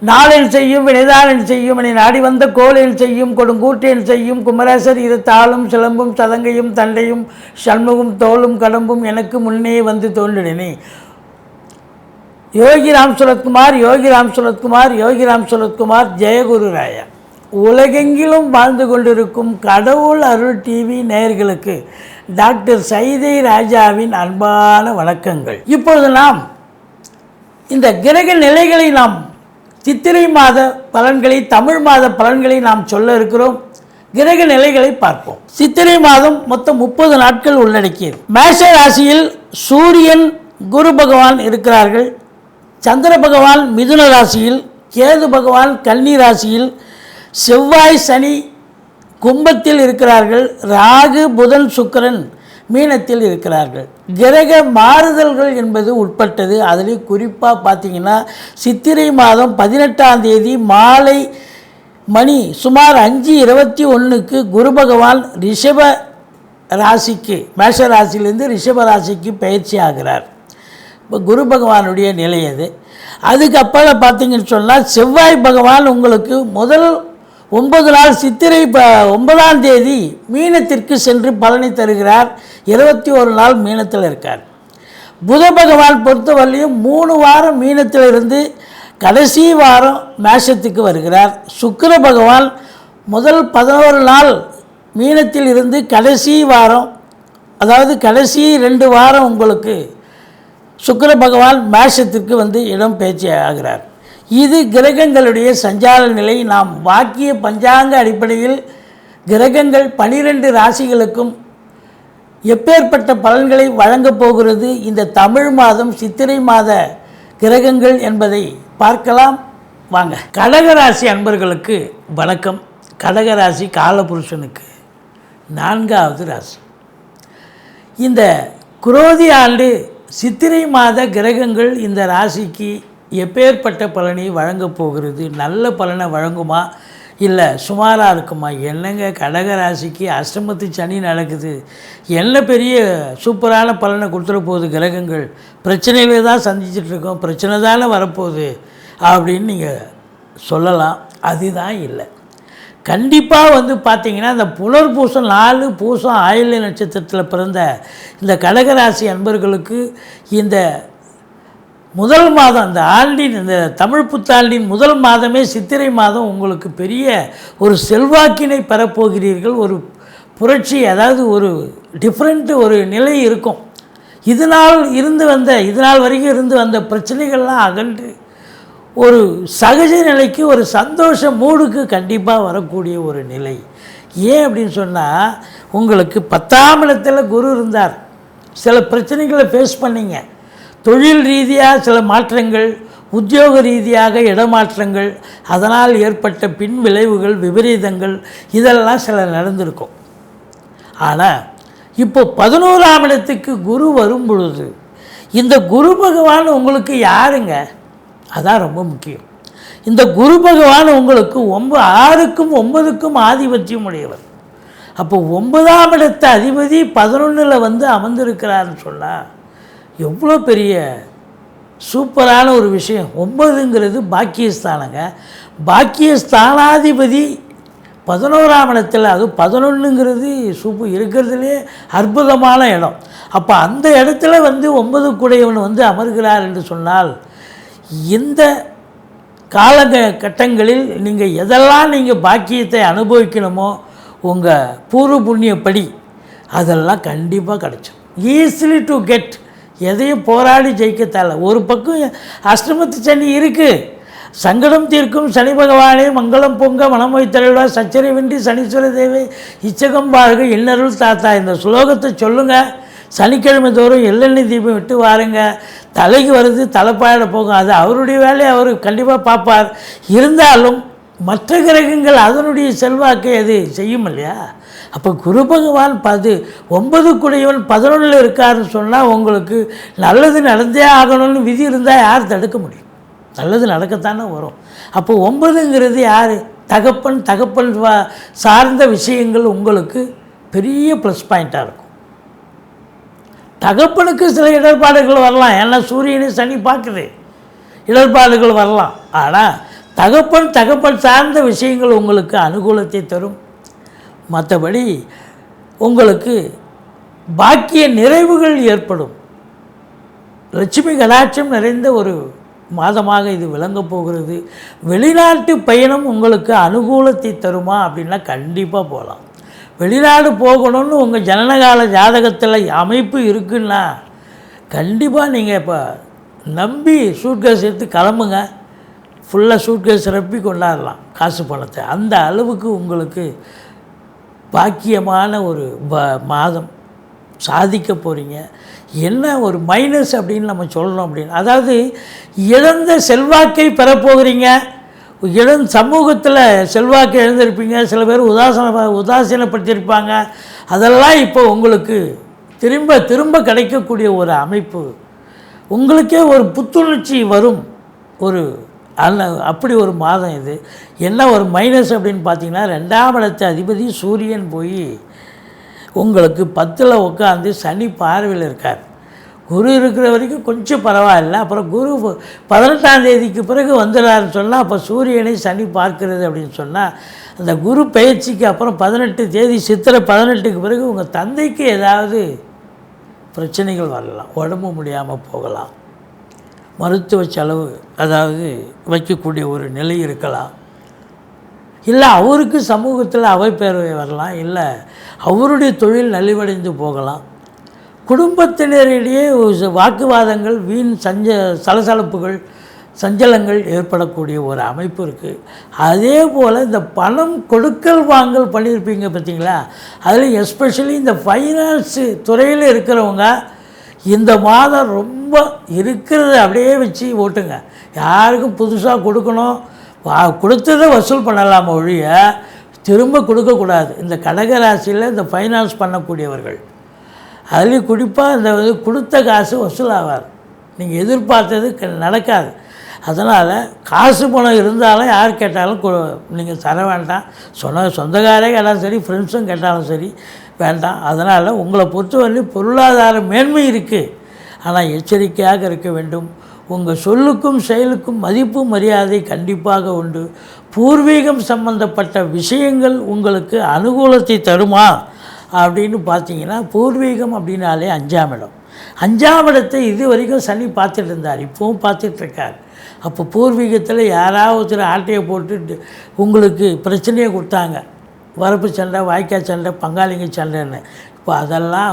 நாளில் செய்யும் வினைதானில் செய்யும் என நாடி வந்த கோளில் செய்யும் கொடுங்கூற்றில் செய்யும் குமரேசர் இரு தாளும் சிலம்பும் சதங்கையும் தண்டையும் சண்முகம் தோளும் கடம்பும் எனக்கு முன்னே வந்து தோன்றினே. யோகிராம் சுரத்குமார் யோகிராம் சுரத்குமார் யோகிராம் சுரத்குமார் ஜெயகுரு ராயா. உலகெங்கிலும் வாழ்ந்து கொண்டிருக்கும் கடவுள் அருள் டிவி நேயர்களுக்கு டாக்டர் சைதை ராஜாவின் அன்பான வணக்கங்கள். இப்பொழுது நாம் இந்த கிரக நிலைகளை நாம் சித்திரை மாத பலன்களை தமிழ் மாத பலன்களை நாம் சொல்ல இருக்கிறோம். கிரக நிலைகளை பார்ப்போம். சித்திரை மாதம் மொத்தம் 30 நாட்கள் உள்ளடக்கியது. மேஷ ராசியில் சூரியன் குரு பகவான் இருக்கிறார்கள். சந்திர பகவான் மிதுன ராசியில், கேது பகவான் கன்னி ராசியில், செவ்வாய் சனி கும்பத்தில் இருக்கிறார்கள். ராகு புதன் சுக்கிரன் மீனத்தில் இருக்கிறார்கள். கிரக மாறுதல்கள் என்பது உட்பட்டது. அதில் குறிப்பாக பார்த்தீங்கன்னா சித்திரை மாதம் 18ஆம் தேதி மாலை மணி சுமார் 5:21க்கு குரு பகவான் ரிஷப ராசிக்கு, மேஷ ராசியிலேருந்து ரிஷப ராசிக்கு பயிற்சி ஆகிறார். இப்போ குரு பகவானுடைய நிலை அது. அதுக்கப்புறம் பார்த்தீங்கன்னு சொன்னால் செவ்வாய் பகவான் உங்களுக்கு முதல் 9 நாள் சித்திரை 9ஆம் தேதி மீனத்திற்கு சென்று பலனை தருகிறார். 21 நாள் மீனத்தில் இருக்கார். புத பகவான் பொறுத்தவரையிலும் 3 வாரம் மீனத்தில் இருந்து கடைசி வாரம் மேஷத்துக்கு வருகிறார். சுக்கிர பகவான் முதல் 11 நாள் மீனத்தில் இருந்து கடைசி வாரம், அதாவது கடைசி 2 வாரம் உங்களுக்கு சுக்கிர பகவான் மேஷத்திற்கு வந்து இடம் பெயர்ச்சி ஆகிறார். இது கிரகங்களுடைய சஞ்சார நிலை. நாம் வாக்கிய பஞ்சாங்க அடிப்படையில் கிரகங்கள் 12 ராசிகளுக்கும் எப்பேற்பட்ட பலன்களை வழங்கப் போகிறது இந்த தமிழ் மாதம் சித்திரை மாத கிரகங்கள் என்பதை பார்க்கலாம் வாங்க. கடகராசி அன்பர்களுக்கு வணக்கம். கடகராசி காலபுருஷனுக்கு 4வது ராசி. இந்த குரோதி ஆண்டு சித்திரை மாத கிரகங்கள் இந்த ராசிக்கு எப்பேற்பட்ட பலனை வழங்கப் போகிறது? நல்ல பலனை வழங்குமா இல்லை சுமாராக இருக்குமா? என்னங்க கடகராசிக்கு அஷ்டமத்து சனி நடக்குது, என்ன பெரிய சூப்பரான பலனை கொடுத்துட போகுது? கிரகங்கள் பிரச்சனைகளை தான் சந்திச்சிட்ருக்கோம், பிரச்சனை தானே வரப்போகுது அப்படின்னு நீங்கள் சொல்லலாம். அதுதான் இல்லை. கண்டிப்பாக வந்து பார்த்திங்கன்னா இந்த புனர்பூசம் 4 பூசம் ஆயில்ய நட்சத்திரத்தில் பிறந்த இந்த கடகராசி அன்பர்களுக்கு இந்த முதல் மாதம், இந்த ஆண்டின், இந்த தமிழ் புத்தாண்டின் முதல் மாதமே சித்திரை மாதம் உங்களுக்கு பெரிய ஒரு செல்வாக்கினை பெறப்போகிறீர்கள். ஒரு புரட்சி, அதாவது ஒரு டிஃப்ரெண்ட் ஒரு நிலை இருக்கும். இதனால் வரைக்கும் இருந்து வந்த பிரச்சனைகள்லாம் அகன்று ஒரு சகஜ நிலைக்கு, ஒரு சந்தோஷ மூடுக்கு கண்டிப்பாக வரக்கூடிய ஒரு நிலை. ஏன் அப்படின்னு சொன்னால், உங்களுக்கு 10ஆம் இடத்துல குரு இருந்தார். சில பிரச்சனைகளை ஃபேஸ் பண்ணிங்க. தொழில் ரீதியாக சில மாற்றங்கள், உத்தியோக ரீதியாக இடமாற்றங்கள், அதனால் ஏற்பட்ட பின் விளைவுகள், விபரீதங்கள் இதெல்லாம் சில நடந்திருக்கும். ஆனால் இப்போ 11ஆம் இடத்துக்கு குரு வரும் பொழுது இந்த குரு பகவான் உங்களுக்கு யாருங்க? அதான் ரொம்ப முக்கியம். இந்த குரு பகவான் உங்களுக்கு 6க்கும் 9க்கும் ஆதிபத்தியம் உடையவர். அப்போ 9ஆம் இடத்த அதிபதி 11ல் வந்து அமர்ந்திருக்கிறாருன்னு சொன்னால் எவ்வளோ பெரிய சூப்பரான ஒரு விஷயம். 9ங்கிறது பாக்கியஸ்தானங்க. பாக்கியஸ்தானாதிபதி 11ஆம் இடத்துல, அது 11ங்கிறது சூப்பர், இருக்கிறதுலே அற்புதமான இடம். அப்போ அந்த இடத்துல வந்து 9 கூடையவன் வந்து அமர்கிறார் என்று சொன்னால், இந்த காலகட்டங்களில் நீங்கள் எதெல்லாம் நீங்கள் பாக்கியத்தை அனுபவிக்கணுமோ உங்கள் பூர்வ புண்ணியப்படி அதெல்லாம் கண்டிப்பாக கிடச்சிடும். Easily to get. எதையும் போராடி ஜெயிக்கத்தால. ஒரு பக்கம் அஷ்டமத்து சனி இருக்குது, சங்கடம் தீர்க்கும் சனி பகவானே மங்களம் பொங்க மனம் வைத்தருள்வா சச்சரவின்றி சனீஸ்வர தேவை இச்சகம் வாழ்க இன்னருள் தாத்தா. இந்த ஸ்லோகத்தை சொல்லுங்கள். சனிக்கிழமை தோறும் எள்ளெண்ணெய் தீபம் விட்டு வாருங்க. தலைக்கு வருது, தலைப்பாயிட போகும். அது அவருடைய வேலையை அவர் கண்டிப்பாக பார்ப்பார். இருந்தாலும் மற்ற கிரகங்கள் அதனுடைய செல்வாக்கை அது செய்யும் இல்லையா? அப்போ குரு பகவான் 9 கூடையவன் 11ல் இருக்காருன்னு சொன்னால் உங்களுக்கு நல்லது நடந்தே ஆகணும்னு விதி இருந்தால் யார் தடுக்க முடியும்? நல்லது நடக்கத்தானே வரும். அப்போ 9ங்கிறது யார்? தகப்பன் சார்ந்த விஷயங்கள் உங்களுக்கு பெரிய ப்ளஸ் பாயிண்ட்டாக இருக்கும். தகப்பனுக்கு சில இடர்பாடுகள் வரலாம். ஏன்னா சூரியனை சனி பார்க்குது, இடர்பாடுகள் வரலாம். ஆனால் தகப்பன் சார்ந்த விஷயங்கள் உங்களுக்கு அனுகூலத்தை தரும். மற்றபடி உங்களுக்கு பாக்கிய நிறைவுகள் ஏற்படும். லட்சுமி கடாட்சம் நிறைந்த ஒரு மாதமாக இது விளங்கப் போகிறது. வெளிநாட்டு பயணம் உங்களுக்கு அனுகூலத்தை தருமா அப்படின்னா கண்டிப்பாக போகலாம். வெளிநாடு போகணும்னு உங்கள் ஜனனகால ஜாதகத்தில் அமைப்பு இருக்குன்னா கண்டிப்பாக நீங்கள் இப்போ நம்பி சூட்கேஸ் எடுத்து கிளம்புங்க. ஃபுல்லாக சூட்கேஸ் ரப்பி கொண்டாடலாம் காசு பணத்தை. அந்த அளவுக்கு உங்களுக்கு பாக்கியமான ஒரு மாதம் சாதிக்க போகிறீங்க. என்ன ஒரு மைனஸ் அப்படின்னு நம்ம சொல்லணும் அப்படின்னு, அதாவது இழந்த செல்வாக்கை பெறப்போகிறீங்க. சமூகத்தில் செல்வாக்கு இழந்திருப்பீங்க. சில பேர் உதாசீனப்படுத்தியிருப்பாங்க. அதெல்லாம் இப்போ உங்களுக்கு திரும்ப கிடைக்கக்கூடிய ஒரு அமைப்பு. உங்களுக்கே ஒரு புத்துணர்ச்சி வரும். அப்படி ஒரு மாதம் இது. என்ன ஒரு மைனஸ் அப்படின்னு பார்த்தீங்கன்னா, 2ஆம் இடத்து அதிபதி சூரியன் போய் உங்களுக்கு 10ல் உட்காந்து சனி பார்வையில் இருக்கார். குரு இருக்கிற வரைக்கும் கொஞ்சம் பரவாயில்ல. அப்புறம் குரு 18ஆம் தேதிக்கு பிறகு வந்துடுறாருன்னு சொன்னால், அப்போ சூரியனை சனி பார்க்கிறது அப்படின்னு சொன்னால், அந்த குரு பயிற்சிக்கு அப்புறம் 18 தேதி சித்திரை 18க்கு பிறகு உங்கள் தந்தைக்கு ஏதாவது பிரச்சனைகள் வரலாம். உடம்பு முடியாமல் போகலாம். மருத்துவ செலவு அதாவது வைக்கக்கூடிய ஒரு நிலை இருக்கலாம். இல்லை அவருக்கு சமூகத்தில் அவப்பேர்வை வரலாம். இல்லை அவருடைய தொழில் நலிவடைந்து போகலாம். குடும்பத்தினரிடையே வாக்குவாதங்கள், வீண் சலசலப்புகள், சஞ்சலங்கள் ஏற்படக்கூடிய ஒரு அமைப்பு இருக்குது. அதே போல் இந்த பணம் கொடுக்கல் வாங்கல் பண்ணியிருப்பீங்க பார்த்தீங்களா, அதில் எஸ்பெஷலி இந்த ஃபைனான்ஸு துறையில் இருக்கிறவங்க இந்த மாதம் ரொம்ப இருக்கிறத அப்படியே வச்சு ஓட்டுங்க. யாருக்கும் புதுசாக கொடுக்கணும், கொடுத்ததை வசூல் பண்ணலாம் ஒழிய திரும்ப கொடுக்கக்கூடாது. இந்த கடகராசியில் இந்த ஃபைனான்ஸ் பண்ணக்கூடியவர்கள் அதுலேயும் குறிப்பாக இந்த கொடுத்த காசு வசூலாகாது. நீங்கள் எதிர்பார்த்தது நடக்காது. அதனால் காசு பணம் இருந்தாலும் யார் கேட்டாலும் நீங்கள் தர வேண்டாம். சொந்தக்காரே கேட்டாலும் சரி, ஃப்ரெண்ட்ஸும் கேட்டாலும் சரி வேண்டாம். அதனால் உங்களை பொறுத்தவரையிலும் பொருளாதார மேன்மை இருக்குது. ஆனால் எச்சரிக்கையாக இருக்க வேண்டும். உங்கள் சொல்லுக்கும் செயலுக்கும் மதிப்பு மரியாதை கண்டிப்பாக உண்டு. பூர்வீகம் சம்பந்தப்பட்ட விஷயங்கள் உங்களுக்கு அனுகூலத்தை தருமா அப்படின்னு பார்த்தீங்கன்னா, பூர்வீகம் அப்படின்னாலே 5ஆம் இடம். 5ஆம் இடத்தை இது வரைக்கும் சனி பார்த்துட்டு இருந்தார், இப்போவும் பார்த்துட்ருக்கார். அப்போ பூர்வீகத்தில் யாராவது ஒருத்தர் ஆட்டையை போட்டு உங்களுக்கு பிரச்சனையை கொடுத்தாங்க. வரப்பு சண்டை, வாய்க்கால் சண்டை, பங்காளிங்க சண்டைன்னு. இப்போ அதெல்லாம்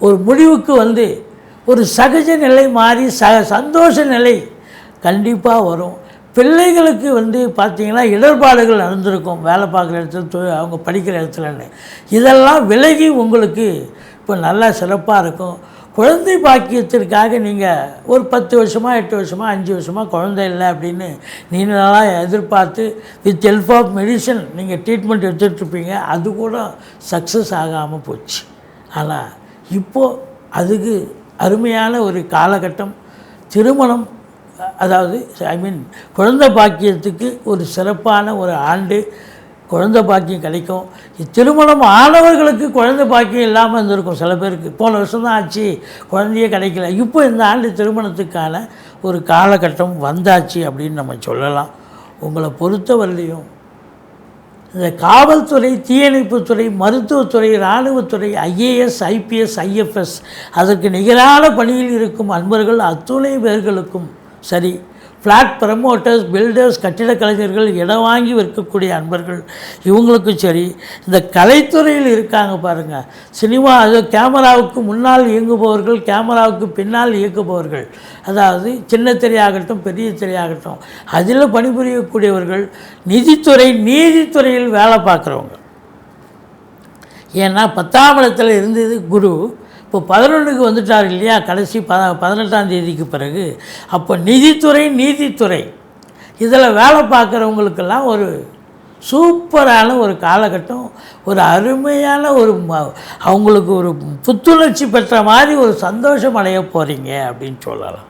ஒரு முடிவுக்கு வந்து ஒரு சகஜ நிலை மாறி சந்தோஷ நிலை கண்டிப்பாக வரும். பிள்ளைகளுக்கு பார்த்திங்கன்னா இடர்பாடுகள் நடந்திருக்கும். வேலை பார்க்குற இடத்துல, அவங்க படிக்கிற இடத்துலன்னு. இதெல்லாம் விலகி உங்களுக்கு இப்போ நல்லா சிறப்பாக இருக்கும். குழந்தை பாக்கியத்திற்காக நீங்கள் ஒரு 10 வருஷமாக 8 வருஷமாக 5 வருஷமாக குழந்தை இல்லை அப்படின்னு நீங்களாம் எதிர்பார்த்து வித் ஹெல்ப் ஆஃப் மெடிசன் நீங்கள் ட்ரீட்மெண்ட் எடுத்துகிட்ருப்பீங்க. அது கூட சக்ஸஸ் ஆகாமல் போச்சு. ஆனால் இப்போது அதுக்கு அருமையான ஒரு காலகட்டம். திருமணம், அதாவது குழந்தை பாக்கியத்துக்கு ஒரு சிறப்பான ஒரு ஆண்டு. குழந்தை பாக்கியம் கிடைக்கும். திருமணம் ஆனவர்களுக்கு குழந்தை பாக்கியம் இல்லாமல் இருந்திருக்கும் சில பேருக்கு. போன வருஷம் தான் ஆச்சு, குழந்தையே கிடைக்கல. இப்போ இந்த ஆண்டு திருமணத்துக்கான ஒரு காலகட்டம் வந்தாச்சு அப்படின்னு நம்ம சொல்லலாம். உங்களை பொறுத்தவரையிலையும் இந்த காவல்துறை, தீயணைப்புத்துறை, மருத்துவத்துறை, இராணுவத்துறை, ஐஏஎஸ், ஐபிஎஸ், ஐஎஃப்எஸ் அதற்கு நிகரான பணியில் இருக்கும் அன்பர்கள் அத்துணை பேர்களுக்கும் சரி, ஃப்ளாட் ப்ரமோட்டர்ஸ், பில்டர்ஸ், கட்டிடக் கலைஞர்கள், இடம் வாங்கி விற்கக்கூடிய அன்பர்கள் இவங்களுக்கும் சரி, இந்த கலைத்துறையில் இருக்காங்க பாருங்கள், சினிமா, அது கேமராவுக்கு முன்னால் இயங்குபவர்கள், கேமராவுக்கு பின்னால் இயக்குபவர்கள், அதாவது சின்ன திரையாகட்டும் பெரிய திரையாகட்டும் அதில் பணிபுரியக்கூடியவர்கள், நிதித்துறை, நீதித்துறையில் வேலை பார்க்குறவங்க. ஏன்னா 10ஆம் இடத்துல இருந்தது குரு, இப்போ 11க்கு வந்துட்டார் இல்லையா, கடைசி 18ஆம் தேதிக்கு பிறகு. அப்போ நிதித்துறை, நீதித்துறை இதில் வேலை பார்க்குறவங்களுக்கெல்லாம் ஒரு சூப்பரான ஒரு காலகட்டம். ஒரு அருமையான அவங்களுக்கு ஒரு புத்துணர்ச்சி பெற்ற மாதிரி ஒரு சந்தோஷம் அடைய போகிறீங்க அப்படின்னு சொல்லலாம்.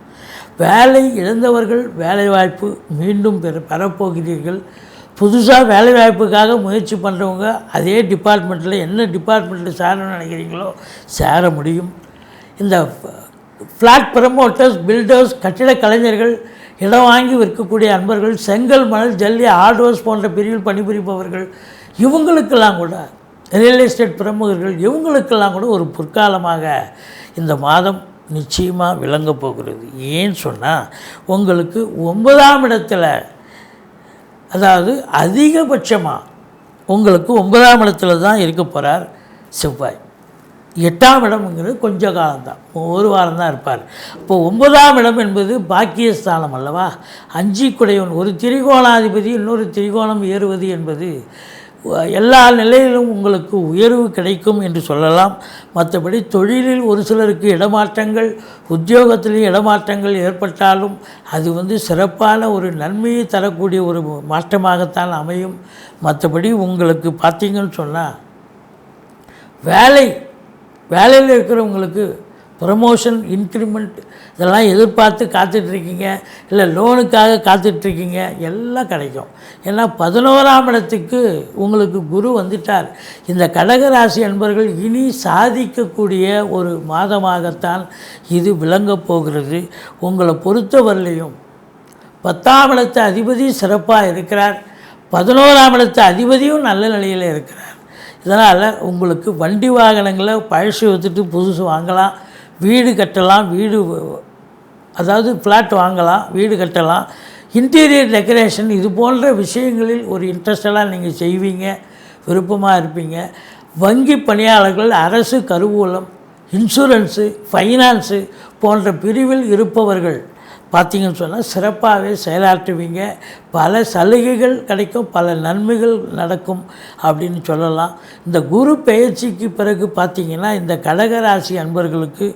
வேலை இழந்தவர்கள் வேலைவாய்ப்பு மீண்டும் பெறப்போகிறீர்கள். புதுசாக வேலைவாய்ப்புக்காக முயற்சி பண்ணுறவங்க அதே டிபார்ட்மெண்ட்டில், என்ன டிபார்ட்மெண்ட்டில் சேரணும்னு நினைக்கிறீங்களோ சேர முடியும். இந்த ஃப்ளாட் ப்ரமோட்டர்ஸ், பில்டர்ஸ், கட்டிடக் கலைஞர்கள், இடம் வாங்கி விற்கக்கூடிய அன்பர்கள், செங்கல், மணல், ஜல்லி, ஆர்டோஸ் போன்ற பிரிவில் பணிபுரிப்பவர்கள், இவங்களுக்கெல்லாம் கூட ரியல் எஸ்டேட் பிரமுகர்கள், இவங்களுக்கெல்லாம் கூட ஒரு பொற்காலமாக இந்த மாதம் நிச்சயமாக விளங்க போகிறது. ஏன்னு சொன்னால் உங்களுக்கு 9ஆம் இடத்துல, அதாவது அதிகபட்சமாக உங்களுக்கு 9ஆம் இடத்துல தான் இருக்க போகிறார் செவ்வாய். 8ஆம் இடம்ங்கிறது கொஞ்சம் காலம்தான், ஒரு வாரம் தான் இருப்பார். இப்போது 9ஆம் இடம் என்பது பாக்கியஸ்தானம் அல்லவா, 5 குடையவன். ஒரு திரிகோணாதிபதி இன்னொரு திரிகோணம் ஏறுவது என்பது எல்லா நிலையிலும் உங்களுக்கு உயர்வு கிடைக்கும் என்று சொல்லலாம். மற்றபடி தொழிலில் ஒரு சிலருக்கு இடமாற்றங்கள், உத்தியோகத்திலேயும் இடமாற்றங்கள் ஏற்பட்டாலும் அது சிறப்பான ஒரு நன்மையை தரக்கூடிய ஒரு மாற்றமாகத்தான் அமையும். மற்றபடி உங்களுக்கு பார்த்தீங்கன்னு சொன்னால் வேலையில் இருக்கிறவங்களுக்கு ப்ரமோஷன், இன்க்ரிமெண்ட் இதெல்லாம் எதிர்பார்த்து காத்துட்ருக்கீங்க, இல்லை லோனுக்காக காத்துட்ருக்கீங்க, எல்லாம் கிடைக்கும். ஏன்னா 11ஆம் இடத்துக்கு உங்களுக்கு குரு வந்துட்டார். இந்த கடகராசி அன்பர்கள் இனி சாதிக்கக்கூடிய ஒரு மாதமாகத்தான் இது விளங்கப் போகிறது. உங்களை பொறுத்தவரையிலையும் 10ஆம் இடத்து அதிபதி சிறப்பாக இருக்கிறார், 11ஆம் இடத்து அதிபதியும் நல்ல நிலையில் இருக்கிறார். இதனால் உங்களுக்கு வண்டி வாகனங்களை பழசு விற்றுட்டு புதுசு வாங்கலாம், வீடு கட்டலாம், அதாவது ஃப்ளாட் வாங்கலாம், வீடு கட்டலாம், இன்டீரியர் டெக்கரேஷன் இது போன்ற விஷயங்களில் ஒரு இன்ட்ரெஸ்டெல்லாம் நீங்கள் செய்வீங்க, விருப்பமாக இருப்பீங்க. வங்கி பணியாளர்கள், அரசு கருவூலம், இன்சூரன்ஸு, ஃபைனான்ஸு போன்ற பிரிவில் இருப்பவர்கள் பார்த்திங்கன்னு சொன்னால் சிறப்பாகவே செயலாற்றுவீங்க. பல சலுகைகள் கிடைக்கும், பல நன்மைகள் நடக்கும் அப்படின்னு சொல்லலாம். இந்த குரு பெயர்ச்சிக்கு பிறகு பார்த்திங்கன்னா இந்த கடகராசி அன்பர்களுக்கு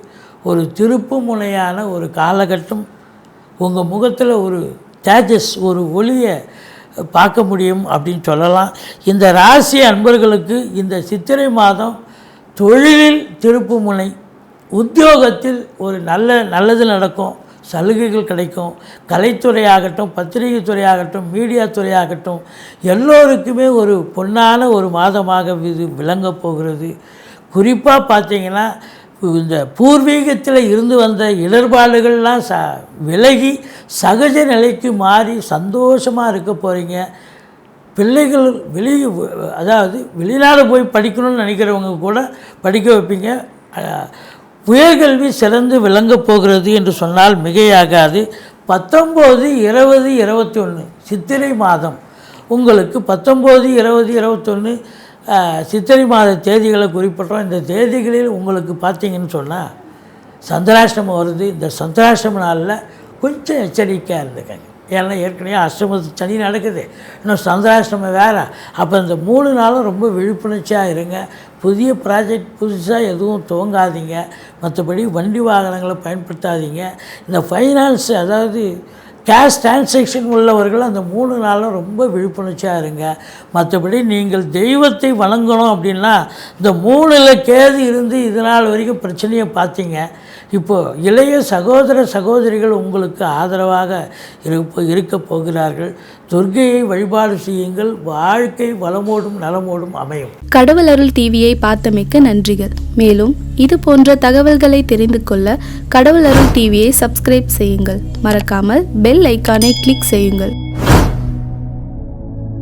ஒரு திருப்பு முனையான ஒரு காலகட்டம். உங்கள் முகத்தில் ஒரு தேஜஸ், ஒரு ஒளியை பார்க்க முடியும் அப்படின்னு சொல்லலாம். இந்த ராசி அன்பர்களுக்கு இந்த சித்திரை மாதம் தொழிலில் திருப்பு முனை, உத்தியோகத்தில் ஒரு நல்லது நடக்கும், சலுகைகள் கிடைக்கும். கலைத்துறையாகட்டும், பத்திரிகை துறையாகட்டும், மீடியா துறையாகட்டும், எல்லோருக்குமே ஒரு பொன்னான ஒரு மாதமாக இது விளங்கப் போகிறது. குறிப்பாக பார்த்தீங்கன்னா இந்த பூர்வீகத்தில் இருந்து வந்த இடர்பாடுகள்லாம் விலகி சகஜ நிலைக்கு மாறி சந்தோஷமாக இருக்க போகிறீங்க. பிள்ளைகள் அதாவது வெளிநாடு போய் படிக்கணும்னு நினைக்கிறவங்க கூட படிக்க வைப்பீங்க. உயர்கல்வி சிறந்து விளங்கப் போகிறது என்று சொன்னால் மிகையாகாது. 19, 20, 21 சித்திரை மாதம் உங்களுக்கு 19, 20, 21 சித்திரை மாத தேதிகளை குறிப்பிட்றோம். இந்த தேதிகளில் உங்களுக்கு பார்த்தீங்கன்னு சொன்னால் சந்திராஷ்டமம் வருது. இந்த சந்திராஷ்டம நாளில் கொஞ்சம் எச்சரிக்கையாக இருந்துக்கங்க. ஏன்னா ஏற்கனவே அஷ்டமத்து சனி நடக்குது, இன்னும் சந்திராஷ்டமம் வேறு. அப்போ இந்த 3 நாளும் ரொம்ப விழிப்புணர்ச்சியாக இருங்க. புதிய ப்ராஜெக்ட் புதுசாக எதுவும் துவங்காதீங்க. மற்றபடி வண்டி வாகனங்களை பயன்படுத்தாதீங்க. இந்த ஃபைனான்ஸ், அதாவது கேஷ் டிரான்சாக்ஷன் உள்ளவர்கள் அந்த 3 நாளும் ரொம்ப விழிப்புணர்ச்சியாக இருங்க. மற்றபடி நீங்கள் தெய்வத்தை வணங்கணும் அப்படின்னா இந்த 3ல் கேது இருந்து இது நாள் வரைக்கும் பிரச்சனையை பார்த்தீங்க. இப்போது இளைய சகோதர சகோதரிகள் உங்களுக்கு ஆதரவாக இருக்க போகிறார்கள். துர்க்கையை வழிபாடு செய்யுங்கள். வாழ்க்கை வளமோடும் நலமோடும் அமையும். கடவுள் அருள் டிவியை பார்த்தமைக்கு நன்றிகள். மேலும் இது போன்ற தகவல்களை தெரிந்து கொள்ள கடவுள் அருள் டிவியை சப்ஸ்கிரைப் செய்யுங்கள். மறக்காமல் பெல் ஐக்கானை கிளிக் செய்யுங்கள்.